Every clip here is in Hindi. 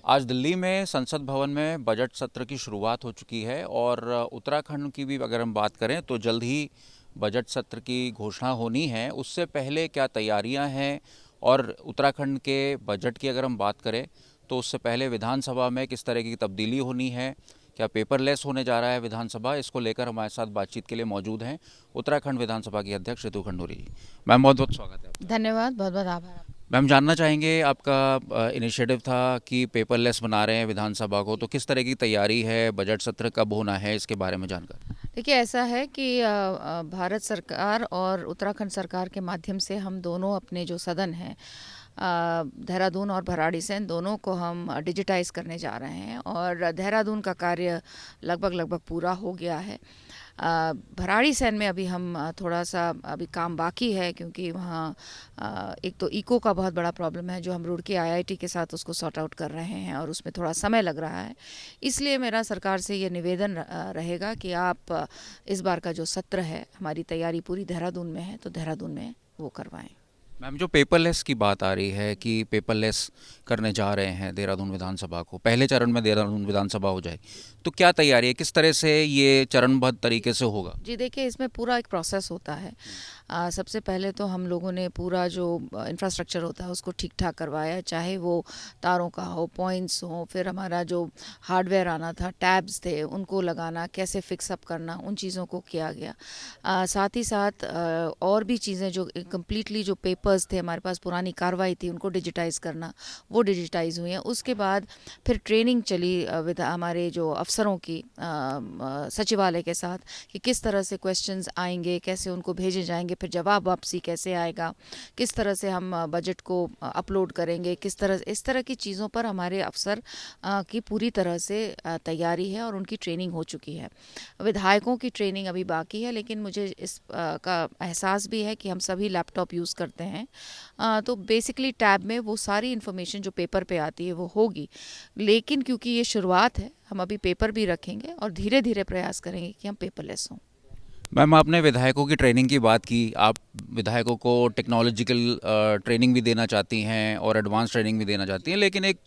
आज दिल्ली में संसद भवन में बजट सत्र की शुरुआत हो चुकी है और उत्तराखंड की भी अगर हम बात करें तो जल्द ही बजट सत्र की घोषणा होनी है। उससे पहले क्या तैयारियां हैं और उत्तराखंड के बजट की अगर हम बात करें तो उससे पहले विधानसभा में किस तरह की तब्दीली होनी है, क्या पेपरलेस होने जा रहा है विधानसभा, इसको लेकर हमारे साथ बातचीत के लिए मौजूद हैं उत्तराखंड विधानसभा की अध्यक्ष रितु खंडूरी जी। मैम, बहुत बहुत स्वागत है आपका। धन्यवाद, बहुत बहुत आभार। मैम, जानना चाहेंगे आपका इनिशिएटिव था कि पेपरलेस बना रहे हैं विधानसभा को, तो किस तरह की तैयारी है, बजट सत्र कब होना है, इसके बारे में जानकर। देखिए, ऐसा है कि भारत सरकार और उत्तराखंड सरकार के माध्यम से हम दोनों अपने जो सदन हैं, देहरादून और भराड़ीसैंण, दोनों को हम डिजिटाइज करने जा रहे हैं और देहरादून का कार्य लगभग लगभग पूरा हो गया है। भराड़ीसैंण में अभी हम थोड़ा सा अभी काम बाकी है, क्योंकि वहाँ एक तो इको का बहुत बड़ा प्रॉब्लम है जो हम रुड़की आईआईटी के साथ उसको सॉर्ट आउट कर रहे हैं और उसमें थोड़ा समय लग रहा है। इसलिए मेरा सरकार से ये निवेदन रहेगा कि आप इस बार का जो सत्र है, हमारी तैयारी पूरी देहरादून में है, तो देहरादून में वो करवाएं। मैम, जो पेपरलेस की बात आ रही है कि पेपरलेस करने जा रहे हैं देहरादून विधानसभा को, पहले चरण में देहरादून विधानसभा हो जाए, तो क्या तैयारी है, किस तरह से ये चरणबद्ध तरीके से होगा। जी देखिए, इसमें पूरा एक प्रोसेस होता है। सबसे पहले तो हम लोगों ने पूरा जो इंफ्रास्ट्रक्चर होता है उसको ठीक ठाक करवाया, चाहे वो तारों का हो, पॉइंट्स हो, फिर हमारा जो हार्डवेयर आना था, टैब्स थे, उनको लगाना, कैसे फिक्सअप करना, उन चीज़ों को किया गया। साथ ही साथ और भी चीज़ें जो कम्प्लीटली जो पेपर्स थे हमारे पास, पुरानी कार्रवाई थी, उनको डिजिटाइज़ करना, वो डिजिटाइज़ हुई हैं। उसके बाद फिर ट्रेनिंग चली हमारे जो अफसरों की सचिवालय के साथ, कि किस तरह से क्वेश्चंस आएंगे, कैसे उनको भेजे जाएंगे, फिर जवाब वापसी कैसे आएगा, किस तरह से हम बजट को अपलोड करेंगे, किस तरह, इस तरह की चीज़ों पर हमारे अफसर की पूरी तरह से तैयारी है और उनकी ट्रेनिंग हो चुकी है। विधायकों की ट्रेनिंग अभी बाकी है, लेकिन मुझे इस का एहसास भी है कि हम सभी लैपटॉप यूज़ करते हैं, तो बेसिकली टैब में वो सारी इन्फॉर्मेशन जो पेपर पे आती है वो होगी। लेकिन क्योंकि ये शुरुआत है, हम अभी पेपर भी रखेंगे और धीरे धीरे प्रयास करेंगे कि हम पेपरलेस हों। मैम, आपने विधायकों की ट्रेनिंग की बात की, आप विधायकों को टेक्नोलॉजिकल ट्रेनिंग भी देना चाहती हैं और एडवांस ट्रेनिंग भी देना चाहती हैं, लेकिन एक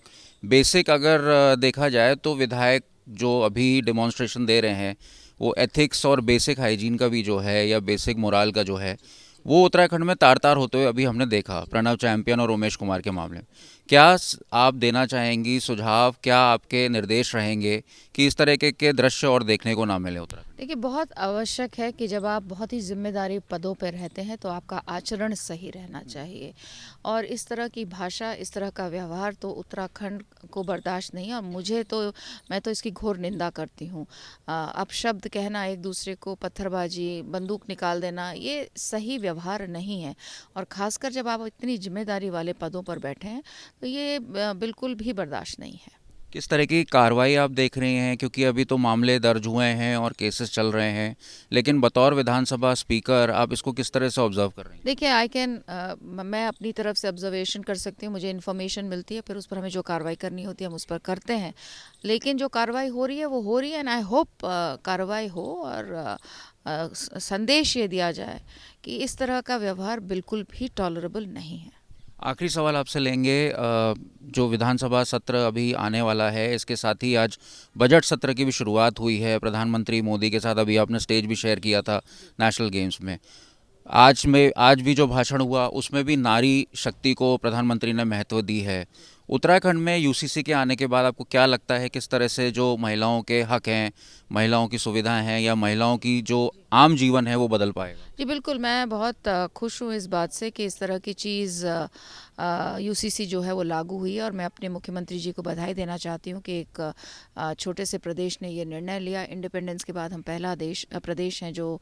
बेसिक अगर देखा जाए तो विधायक जो अभी डेमोन्स्ट्रेशन दे रहे हैं वो एथिक्स और बेसिक हाइजीन का भी जो है या बेसिक मोराल का जो है वो उत्तराखंड में तार तार होते हुए अभी हमने देखा प्रणव चैंपियन और उमेश कुमार के मामले में। क्या आप देना चाहेंगी सुझाव, क्या आपके निर्देश रहेंगे कि इस तरह के दृश्य और देखने को ना मिले उत्तराखंड। देखिए, बहुत आवश्यक है कि जब आप बहुत ही जिम्मेदारी पदों पर रहते हैं तो आपका आचरण सही रहना चाहिए, और इस तरह की भाषा, इस तरह का व्यवहार तो उत्तराखंड को बर्दाश्त नहीं है। और मुझे तो, मैं तो इसकी घोर निंदा करती हूँ। अपशब्द कहना, एक दूसरे को पत्थरबाजी, बंदूक निकाल देना, ये सही व्यवहार नहीं है। और ख़ासकर जब आप इतनी जिम्मेदारी वाले पदों पर बैठे हैं तो ये बिल्कुल भी बर्दाश्त नहीं है। किस तरह की कार्रवाई आप देख रही हैं, क्योंकि अभी तो मामले दर्ज हुए हैं और केसेस चल रहे हैं, लेकिन बतौर विधानसभा स्पीकर आप इसको किस तरह से ऑब्जर्व कर रही हैं। देखिए, मैं अपनी तरफ से ऑब्जर्वेशन कर सकती हूँ, मुझे इन्फॉर्मेशन मिलती है, फिर उस पर हमें जो कार्रवाई करनी होती है हम उस पर करते हैं। लेकिन जो कार्रवाई हो रही है वो हो रही है, एंड आई होप कार्रवाई हो और संदेश ये दिया जाए कि इस तरह का व्यवहार बिल्कुल भी टॉलरेबल नहीं है। आखिरी सवाल आपसे लेंगे, जो विधानसभा सत्र अभी आने वाला है, इसके साथ ही आज बजट सत्र की भी शुरुआत हुई है। प्रधानमंत्री मोदी के साथ अभी आपने स्टेज भी शेयर किया था नेशनल गेम्स में। आज भी जो भाषण हुआ उसमें भी नारी शक्ति को प्रधानमंत्री ने महत्व दी है। उत्तराखंड में यूसीसी के आने के बाद आपको क्या लगता है किस तरह से जो महिलाओं के हक हैं, महिलाओं की सुविधाएं हैं या महिलाओं की जो आम जीवन है वो बदल पाएगा। जी बिल्कुल, मैं बहुत खुश हूँ इस बात से कि इस तरह की चीज़ यूसीसी जो है वो लागू हुई है, और मैं अपने मुख्यमंत्री जी को बधाई देना चाहती हूँ कि एक छोटे से प्रदेश ने ये निर्णय लिया। इंडिपेंडेंस के बाद हम पहला प्रदेश हैं जो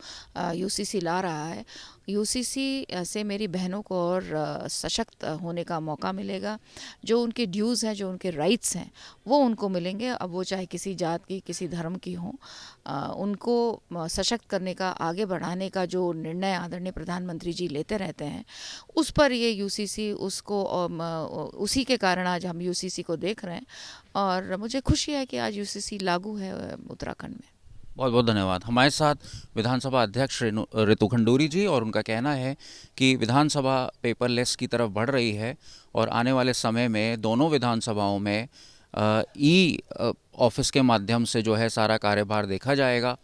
यूसीसी ला रहा है। यूसीसी से मेरी बहनों को और सशक्त होने का मौका मिलेगा। जो उनके ड्यूज़ हैं, जो उनके राइट्स हैं, वो उनको मिलेंगे। अब वो चाहे किसी जात की, किसी धर्म की हों, उनको सशक्त करने का, आगे बढ़ाने का जो निर्णय आदरणीय प्रधानमंत्री जी लेते रहते हैं, उस पर ये यूसीसी उसको उसी के कारण आज हम यूसीसी को देख रहे हैं, और मुझे खुशी है कि आज यूसीसी लागू है उत्तराखंड में। बहुत बहुत धन्यवाद। हमारे साथ विधानसभा अध्यक्ष रितु खंडूरी जी, और उनका कहना है कि विधानसभा पेपरलेस की तरफ बढ़ रही है और आने वाले समय में दोनों विधानसभाओं में ई ऑफिस के माध्यम से जो है सारा कार्यभार देखा जाएगा।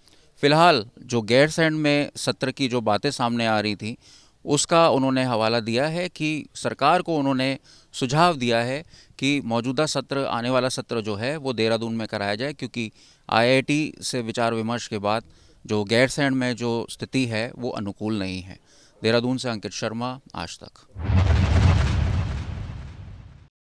फिलहाल जो गैरसैंण में सत्र की जो बातें सामने आ रही थी उसका उन्होंने हवाला दिया है कि सरकार को उन्होंने सुझाव दिया है कि मौजूदा सत्र, आने वाला सत्र जो है वो देहरादून में कराया जाए, क्योंकि आईआईटी से विचार विमर्श के बाद जो गैरसैंण में जो स्थिति है वो अनुकूल नहीं है। देहरादून से अंकित शर्मा, आज तक।